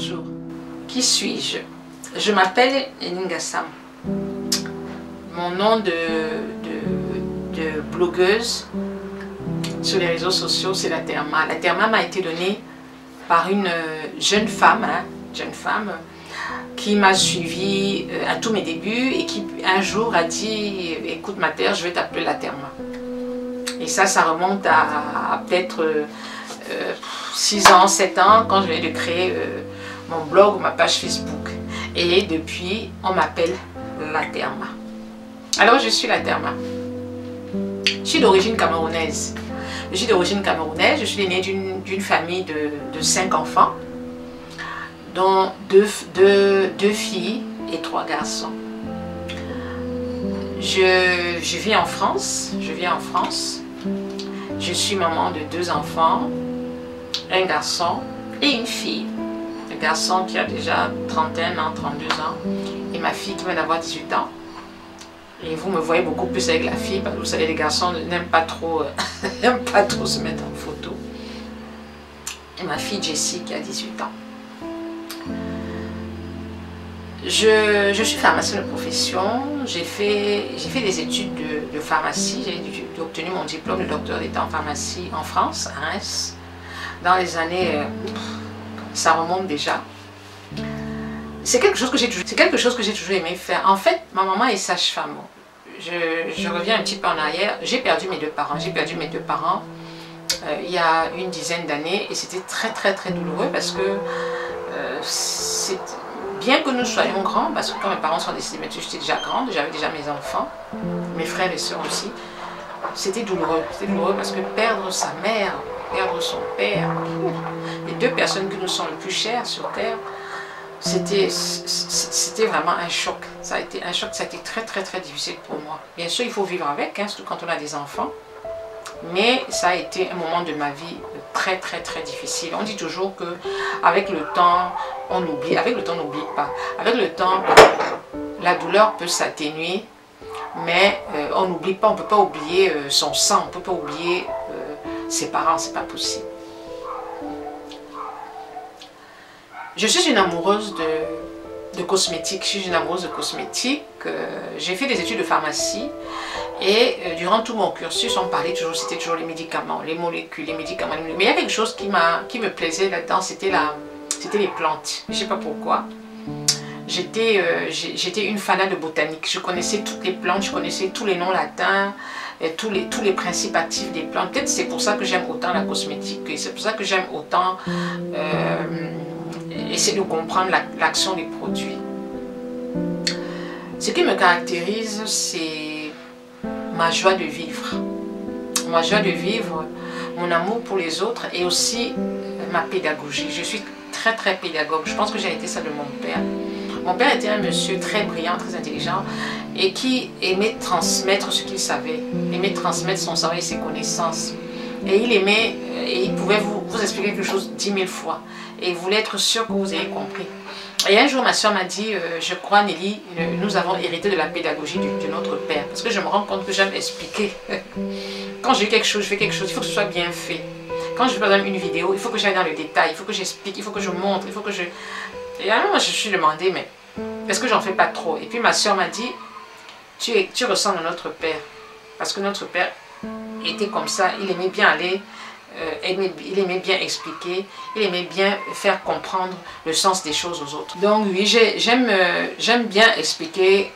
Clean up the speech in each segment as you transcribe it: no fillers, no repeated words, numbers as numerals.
Bonjour, qui suis-je? Je m'appelle Eninga Sam. Mon nom de blogueuse sur les réseaux sociaux, c'est La Terma. La Terma m'a été donnée par une jeune femme qui m'a suivie à tous mes débuts et qui un jour a dit « Écoute ma terre, je vais t'appeler La Terma ». Et ça remonte à peut-être 6 ans, 7 ans, quand je venais de créer mon blog ou ma page Facebook. Et depuis, on m'appelle La Terma. Alors, je suis La Terma. Je suis d'origine camerounaise. Je suis l'aînée d'une famille de 5 enfants, dont deux filles et 3 garçons. Je vis en France. Je suis maman de 2 enfants, un garçon et une fille. Un garçon qui a déjà 31 ans, 32 ans, et ma fille qui vient d'avoir 18 ans. Et vous me voyez beaucoup plus avec la fille, parce que vous savez, les garçons n'aiment pas trop, se mettre en photo. Et ma fille Jessie qui a 18 ans. Je suis pharmacienne de profession, j'ai fait des études de pharmacie, j'ai obtenu mon diplôme de docteur d'État en pharmacie en France, à Reims, dans les années, ça remonte déjà. C'est quelque chose que j'ai toujours aimé faire. En fait, ma maman est sage-femme. Je reviens un petit peu en arrière, j'ai perdu mes deux parents. Il y a une dizaine d'années et c'était très douloureux parce que bien que nous soyons grands, parce que quand mes parents sont décédés, j'étais déjà grande, j'avais déjà mes enfants, mes frères et sœurs aussi, c'était douloureux. C'était douloureux parce que perdre sa mère, perdre son père, les 2 personnes qui nous sont les plus chères sur terre, c'était vraiment un choc. Ça a été un choc, ça a été très difficile pour moi. Bien sûr, il faut vivre avec, hein, surtout quand on a des enfants. Mais ça a été un moment de ma vie très difficile. On dit toujours que avec le temps, on oublie. Avec le temps, on n'oublie pas. Avec le temps, la douleur peut s'atténuer, mais on n'oublie pas. On ne peut pas oublier son sang, on ne peut pas oublier ses parents, c'est pas possible. Je suis une amoureuse de cosmétiques. J'ai fait des études de pharmacie et durant tout mon cursus, on parlait toujours, c'était toujours les médicaments, les molécules, les médicaments. Mais il y a quelque chose qui me plaisait là-dedans, c'était les plantes. Je ne sais pas pourquoi. J'étais une fanat de botanique. Je connaissais toutes les plantes, je connaissais tous les noms latins, et tous les principes actifs des plantes. Peut-être c'est pour ça que j'aime autant la cosmétique, et c'est pour ça que j'aime autant essayer de comprendre l'action des produits. Ce qui me caractérise, c'est ma joie de vivre. Ma joie de vivre, mon amour pour les autres et aussi ma pédagogie. Je suis très pédagogue. Je pense que j'ai été ça de mon père. Mon père était un monsieur très brillant, très intelligent et qui aimait transmettre ce qu'il savait, aimait transmettre son savoir et ses connaissances. Et il aimait, et il pouvait vous expliquer quelque chose 10 000 fois. Et il voulait être sûr que vous ayez compris. Et un jour, ma soeur m'a dit, je crois Nelly, nous avons hérité de la pédagogie de notre père. Parce que je me rends compte que j'aime expliquer. Quand j'ai quelque chose, je fais quelque chose, il faut que ce soit bien fait. Quand je fais par exemple une vidéo, il faut que j'aille dans le détail, il faut que j'explique, il faut que je montre, il faut que je... Et alors moi je me suis demandé, mais est-ce que j'en fais pas trop? Et puis ma soeur m'a dit, tu ressembles à notre père. Parce que notre père était comme ça, il aimait bien aller... il aimait bien expliquer, il aimait bien faire comprendre le sens des choses aux autres. Donc oui, j'aime bien expliquer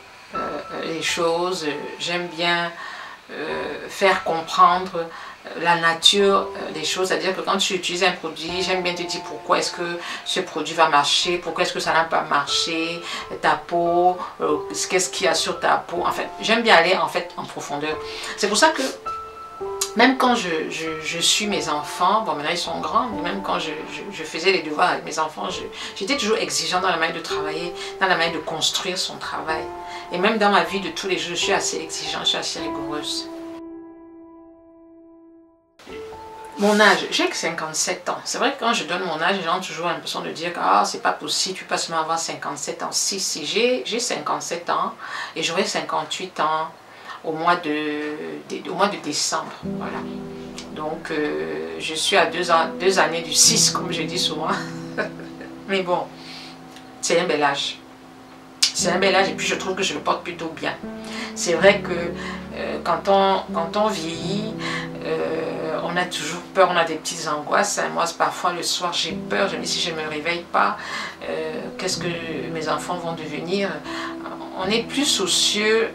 les choses, j'aime bien faire comprendre la nature des choses, c'est-à-dire que quand tu utilises un produit, j'aime bien te dire pourquoi est-ce que ce produit va marcher, pourquoi est-ce que ça n'a pas marché, ta peau, qu'est-ce qu'il y a sur ta peau, en fait, j'aime bien aller en profondeur. C'est pour ça que même quand je suis mes enfants, bon maintenant ils sont grands, mais même quand je faisais les devoirs avec mes enfants, j'étais toujours exigeante dans la manière de travailler, dans la manière de construire son travail. Et même dans ma vie de tous les jours, je suis assez exigeante, je suis assez rigoureuse. Mon âge, j'ai que 57 ans. C'est vrai que quand je donne mon âge, les gens ont toujours l'impression de dire que ah, c'est pas possible, tu peux pas seulement avoir 57 ans. Si, j'ai 57 ans et j'aurai 58 ans au mois de décembre. Voilà. Donc, je suis à 2 années du 6, comme je dis souvent. Mais bon, c'est un bel âge. C'est un bel âge et puis je trouve que je le porte plutôt bien. C'est vrai que quand on vieillit, on a toujours peur, on a des petites angoisses. Moi, parfois le soir, j'ai peur. Je me dis si je ne me réveille pas, qu'est-ce que mes enfants vont devenir? On est plus soucieux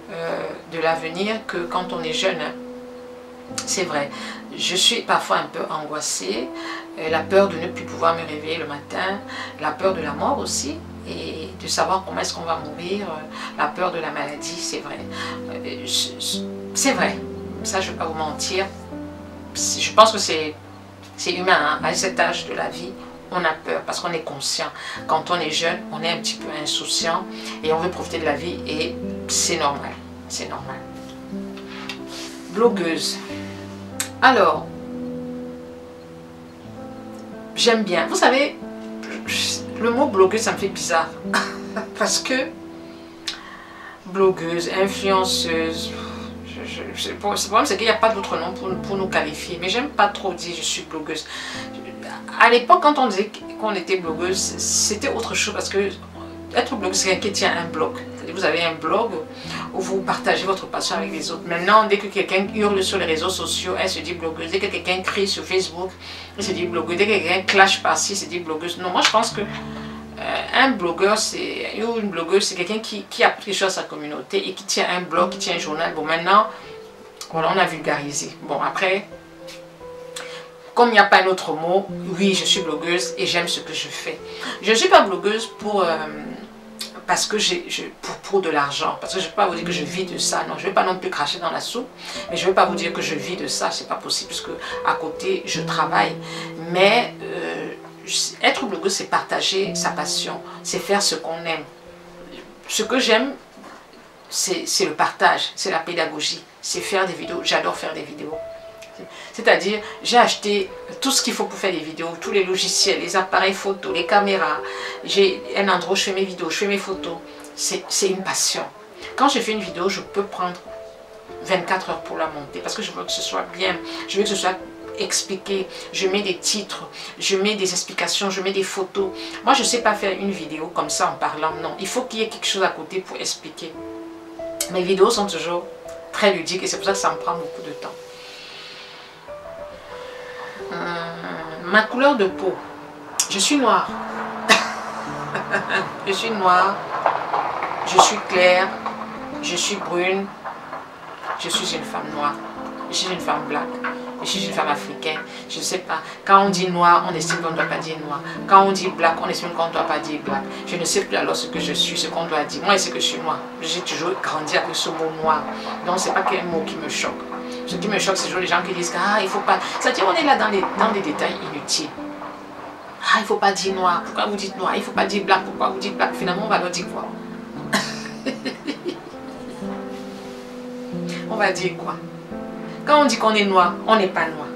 de l'avenir que quand on est jeune. Hein. C'est vrai. Je suis parfois un peu angoissée. La peur de ne plus pouvoir me réveiller le matin. La peur de la mort aussi. Et de savoir comment est-ce qu'on va mourir. La peur de la maladie, c'est vrai. C'est vrai. Ça, je ne vais pas vous mentir. Je pense que c'est humain. Hein. À cet âge de la vie, on a peur parce qu'on est conscient. Quand on est jeune, on est un petit peu insouciant et on veut profiter de la vie et c'est normal. C'est normal. Blogueuse. Alors, j'aime bien. Vous savez, le mot blogueuse, ça me fait bizarre. Parce que blogueuse, influenceuse, le problème c'est qu'il n'y a pas d'autre nom pour nous qualifier. Mais j'aime pas trop dire je suis blogueuse. À l'époque, quand on disait qu'on était blogueuse, c'était autre chose parce que être blogueuse, c'est quelqu'un qui tient un blog. Vous avez un blog où vous partagez votre passion avec les autres. Maintenant, dès que quelqu'un hurle sur les réseaux sociaux, elle se dit blogueuse. Dès que quelqu'un crie sur Facebook, elle se dit blogueuse. Dès que quelqu'un clash par-ci, elle se dit blogueuse. Non, moi je pense que un blogueur ou une blogueuse, c'est quelqu'un qui apporte quelque chose à sa communauté et qui tient un blog, qui tient un journal. Bon, maintenant, voilà, on a vulgarisé. Bon, après, comme il n'y a pas un autre mot, oui, je suis blogueuse et j'aime ce que je fais. Je ne suis pas blogueuse parce que pour de l'argent, parce que je ne vais pas vous dire que je vis de ça, non, je ne vais pas non plus cracher dans la soupe, mais je ne vais pas vous dire que je vis de ça, c'est pas possible, puisque à côté, je travaille. Mais être blogueuse, c'est partager sa passion, c'est faire ce qu'on aime. Ce que j'aime, c'est le partage, c'est la pédagogie, c'est faire des vidéos, j'adore faire des vidéos. C'est-à-dire, j'ai acheté tout ce qu'il faut pour faire des vidéos, tous les logiciels, les appareils photo, les caméras. J'ai un endroit où je fais mes vidéos, je fais mes photos. C'est une passion. Quand je fais une vidéo, je peux prendre 24 heures pour la monter parce que je veux que ce soit bien, je veux que ce soit expliqué. Je mets des titres, je mets des explications, je mets des photos. Moi, je ne sais pas faire une vidéo comme ça en parlant, non. Il faut qu'il y ait quelque chose à côté pour expliquer. Mes vidéos sont toujours très ludiques et c'est pour ça que ça me prend beaucoup de temps. Ma couleur de peau, je suis noire. Je suis noire, je suis claire, je suis brune, je suis une femme noire, je suis une femme blanche, je suis une femme africaine, je ne sais pas. Quand on dit noir, on estime qu'on ne doit pas dire noir. Quand on dit black, on estime qu'on ne doit pas dire black. Je ne sais plus alors ce que je suis, ce qu'on doit dire. Moi, c'est que je suis noire. J'ai toujours grandi avec ce mot noir. Donc, ce n'est pas qu'un mot qui me choque. Ce qui me choque, c'est toujours les gens qui disent ah, il faut pas. C'est-à-dire, on est là dans des détails inutiles. Ah, il ne faut pas dire noir. Pourquoi vous dites noir? Il ne faut pas dire black. Pourquoi vous dites black? Finalement, on va leur dire quoi? On va dire quoi? Quand on dit qu'on est noir, on n'est pas noir.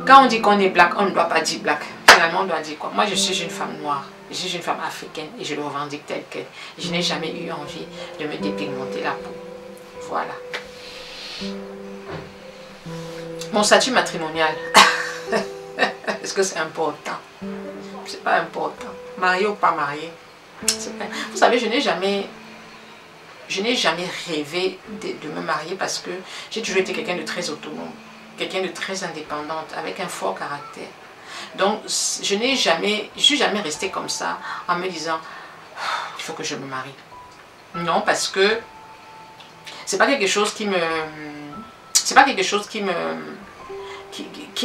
Quand on dit qu'on est black, on ne doit pas dire black. Finalement, on doit dire quoi? Moi, je suis une femme noire. Je suis une femme africaine et je le revendique tel quel. Je n'ai jamais eu envie de me dépigmenter la peau. Voilà. Mon statut matrimonial. Est-ce que c'est important? C'est pas important. Marié ou pas marié. Vous savez, je n'ai jamais rêvé de me marier parce que j'ai toujours été quelqu'un de très autonome, quelqu'un de très indépendante, avec un fort caractère. Donc, je suis jamais restée comme ça en me disant, il faut que je me marie. Non, parce que c'est pas quelque chose qui me... C'est pas quelque chose qui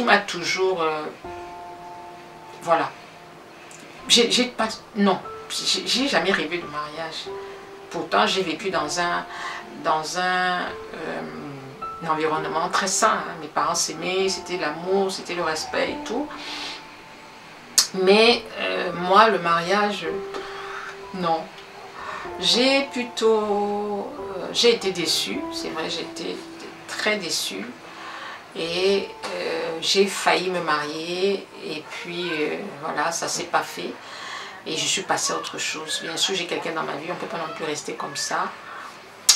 m'a toujours... voilà. Non, j'ai jamais rêvé de mariage. Pourtant, j'ai vécu dans un environnement très sain. Hein. Mes parents s'aimaient, c'était l'amour, c'était le respect et tout. Mais moi, le mariage, non. J'ai été déçue, c'est vrai, j'ai été très déçue. Et j'ai failli me marier et puis voilà, ça s'est pas fait. Et je suis passée à autre chose. Bien sûr, j'ai quelqu'un dans ma vie, on ne peut pas non plus rester comme ça.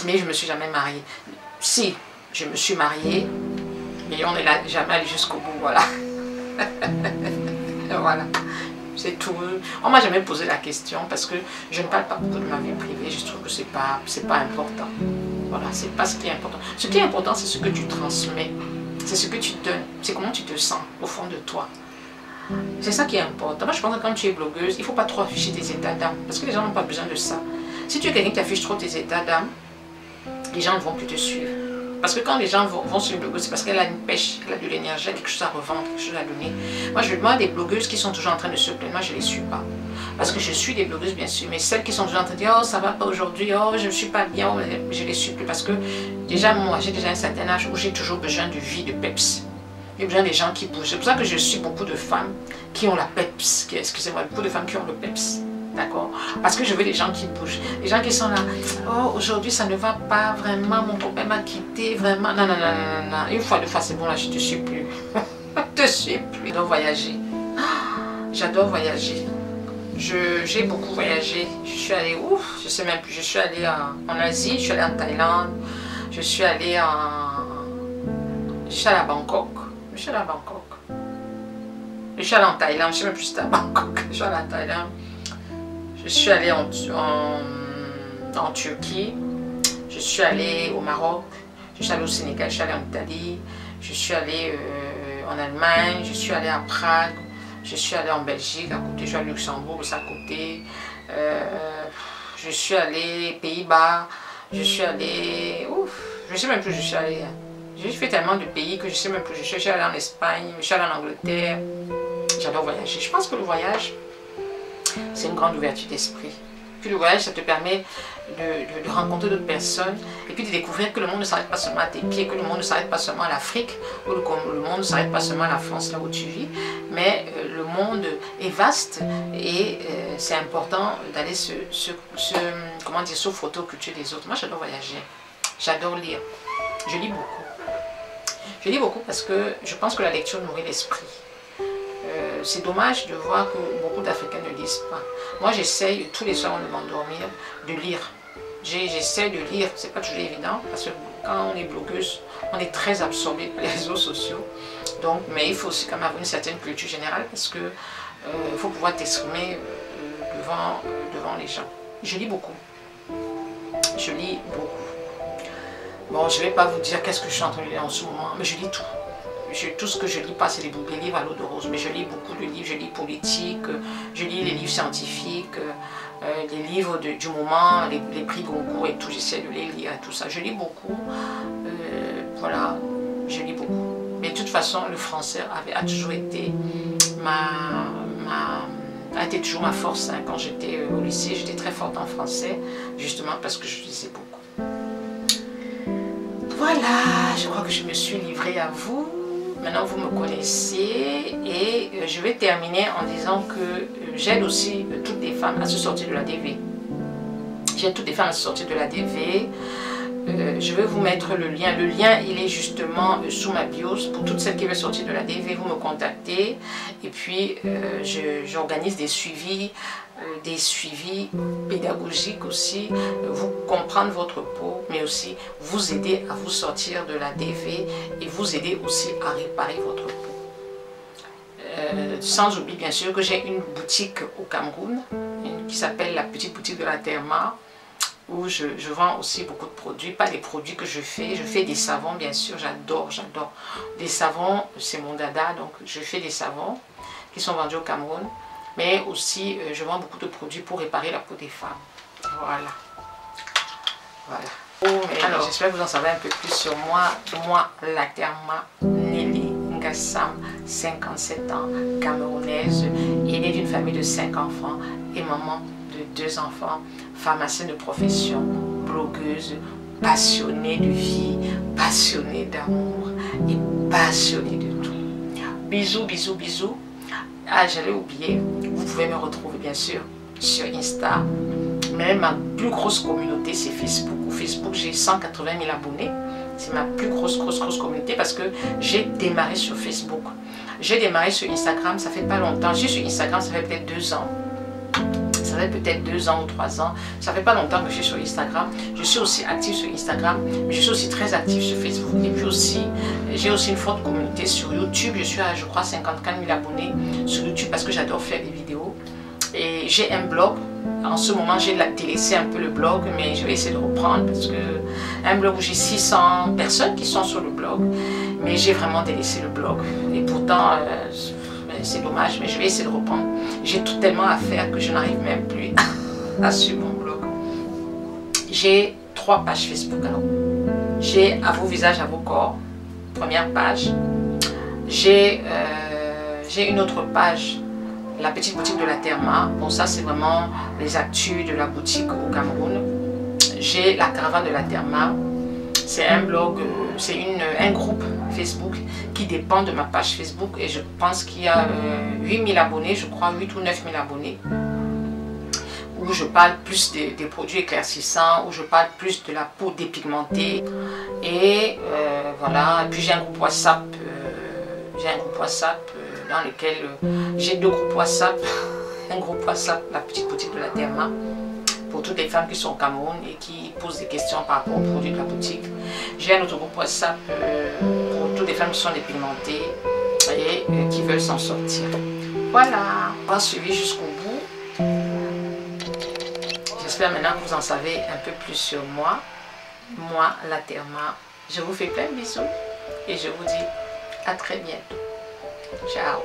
Mais je ne me suis jamais mariée. Si, je me suis mariée, mais on n'est jamais allé jusqu'au bout, voilà. Voilà. C'est tout. On m'a jamais posé la question parce que je ne parle pas beaucoup de ma vie privée. Je trouve que c'est pas important. Voilà, c'est pas ce qui est important. Ce qui est important, c'est ce que tu transmets. C'est ce que tu donnes. C'est comment tu te sens au fond de toi. C'est ça qui est important. Moi, je pense que quand tu es blogueuse, il ne faut pas trop afficher tes états d'âme. Parce que les gens n'ont pas besoin de ça. Si tu es quelqu'un qui affiche trop tes états d'âme, les gens ne vont plus te suivre. Parce que quand les gens vont sur une blogueuse, c'est parce qu'elle a une pêche, elle a de l'énergie, elle a quelque chose à revendre, quelque chose à donner. Moi, des blogueuses qui sont toujours en train de se plaindre, moi, je ne les suis pas. Parce que je suis des blogueuses, bien sûr, mais celles qui sont toujours en train de dire « Oh, ça va pas aujourd'hui, oh, je ne suis pas bien oh, », je ne les suis plus. Parce que déjà, moi, j'ai déjà un certain âge où j'ai toujours besoin de vie, de peps. J'ai besoin des gens qui bougent. C'est pour ça que je suis beaucoup de femmes qui ont la peps. Excusez-moi, beaucoup de femmes qui ont le peps. D'accord? Parce que je veux des gens qui bougent. Les gens qui sont là. Oh, aujourd'hui, ça ne va pas vraiment. Mon copain m'a quitté. Vraiment. Non, non, non, non, non. Une fois, deux fois, c'est bon, là, je ne te suis plus. Je te suis plus. J'adore voyager. J'adore voyager. J'ai beaucoup voyagé. Je suis allée, ouf, je sais même plus. Je suis allée en Asie, je suis allée en Thaïlande. Je suis allée à Bangkok. Je suis allée à Bangkok. Je suis allée en Thaïlande. Je ne sais même plus si c'était à Bangkok. Je suis allée en Thaïlande. Je suis allée en Turquie, je suis allée au Maroc, je suis allée au Sénégal, je suis allée en Italie, je suis allée en Allemagne, je suis allée à Prague, je suis allée en Belgique, à côté, je suis allée au Luxembourg, c'est à côté, je suis allée aux Pays-Bas, je suis allée, je ne sais même plus où je suis allée. J'ai fait tellement de pays que je ne sais même plus, je suis allée en Espagne, je suis allée en Angleterre, j'adore voyager. Je pense que le voyage, c'est une grande ouverture d'esprit. Puis le voyage, ça te permet de rencontrer d'autres personnes et puis de découvrir que le monde ne s'arrête pas seulement à tes pieds, que le monde ne s'arrête pas seulement à l'Afrique, ou le monde ne s'arrête pas seulement à la France, là où tu vis, mais le monde est vaste et c'est important d'aller se frotter aux cultures des autres. Moi, j'adore voyager, j'adore lire, je lis beaucoup. Je lis beaucoup parce que je pense que la lecture nourrit l'esprit. C'est dommage de voir que beaucoup d'Africains ne lisent pas. Moi, j'essaye tous les soirs avant de m'endormir de lire. J'essaie de lire, c'est pas toujours évident parce que quand on est blogueuse, on est très absorbé par les réseaux sociaux. Donc, mais il faut aussi quand même avoir une certaine culture générale parce que il faut pouvoir t'exprimer devant les gens. Je lis beaucoup. Je lis beaucoup. Bon, je ne vais pas vous dire qu'est-ce que je suis en train de lire en ce moment, mais je lis tout. Tout ce que je lis pas, c'est des livres à l'eau de rose, mais je lis beaucoup de livres, je lis politique, je lis les livres scientifiques, les livres du moment, les prix Goncourt et tout, j'essaie de les lire et tout ça. Je lis beaucoup, voilà, je lis beaucoup. Mais de toute façon, le français a toujours été toujours ma force. Hein. Quand j'étais au lycée, j'étais très forte en français, justement parce que je lisais beaucoup. Voilà, je crois que je me suis livrée à vous. Maintenant, vous me connaissez et je vais terminer en disant que j'aide aussi toutes les femmes à se sortir de la DV. J'aide toutes les femmes à se sortir de la DV. Je vais vous mettre le lien. Le lien, il est justement sous ma bio. Pour toutes celles qui veulent sortir de la DV, vous me contactez. Et puis, j'organise des suivis pédagogiques aussi, vous comprendre votre peau, mais aussi vous aider à vous sortir de la DV et vous aider aussi à réparer votre peau. Sans oublier bien sûr que j'ai une boutique au Cameroun qui s'appelle la petite boutique de la Therma, où je vends aussi beaucoup de produits, pas des produits que je fais des savons bien sûr, j'adore. Des savons, c'est mon dada, donc je fais des savons qui sont vendus au Cameroun. Mais aussi, je vends beaucoup de produits pour réparer la peau des femmes. Voilà. Alors, j'espère que vous en savez un peu plus sur moi. Moi, la Therma Nelly Ngassam, 57 ans, camerounaise, aînée d'une famille de 5 enfants et maman de 2 enfants, pharmacienne de profession, blogueuse, passionnée de vie, passionnée d'amour et passionnée de tout. Bisous, bisous, bisous. Ah, j'allais oublier, vous pouvez me retrouver bien sûr sur Insta, mais ma plus grosse communauté c'est Facebook. Au Facebook, j'ai 180 000 abonnés. C'est ma plus grosse communauté parce que j'ai démarré sur Facebook. J'ai démarré sur Instagram, ça fait pas longtemps. Je suis sur Instagram, ça fait peut-être 2 ans. Ça fait peut-être 2 ans ou 3 ans. Ça fait pas longtemps que je suis sur Instagram. Je suis aussi active sur Instagram, mais je suis aussi très active sur Facebook. Et puis aussi, j'ai aussi une forte communauté sur YouTube. Je suis à, je crois, 54 000 abonnés sur YouTube parce que j'adore faire des vidéos. Et j'ai un blog. En ce moment, j'ai délaissé un peu le blog, mais je vais essayer de reprendre parce que un blog où j'ai 600 personnes qui sont sur le blog, mais j'ai vraiment délaissé le blog. Et pourtant, c'est dommage, mais je vais essayer de reprendre. J'ai tellement à faire que je n'arrive même plus à suivre mon blog. J'ai 3 pages Facebook. J'ai À vos visages, à vos corps, première page. J'ai une autre page, la petite boutique de la Therma. Bon, ça c'est vraiment les actus de la boutique au Cameroun. J'ai la caravane de la Therma. C'est un blog, c'est un groupe Facebook qui dépend de ma page Facebook. Et je pense qu'il y a 8000 abonnés, je crois 8 ou 9000 abonnés. Où je parle plus des produits éclaircissants, où je parle plus de la peau dépigmentée. Et voilà, et puis j'ai un groupe WhatsApp. Dans lequel j'ai 2 groupes WhatsApp. Un groupe WhatsApp, la petite boutique de la Therma, pour toutes les femmes qui sont au Cameroun et qui posent des questions par rapport aux produits de la boutique. J'ai un autre groupe WhatsApp pour toutes les femmes qui sont dépigmentées et qui veulent s'en sortir. Voilà, on va suivre jusqu'au bout. J'espère maintenant que vous en savez un peu plus sur moi, la Therma. Je vous fais plein de bisous et je vous dis à très bientôt. Ciao.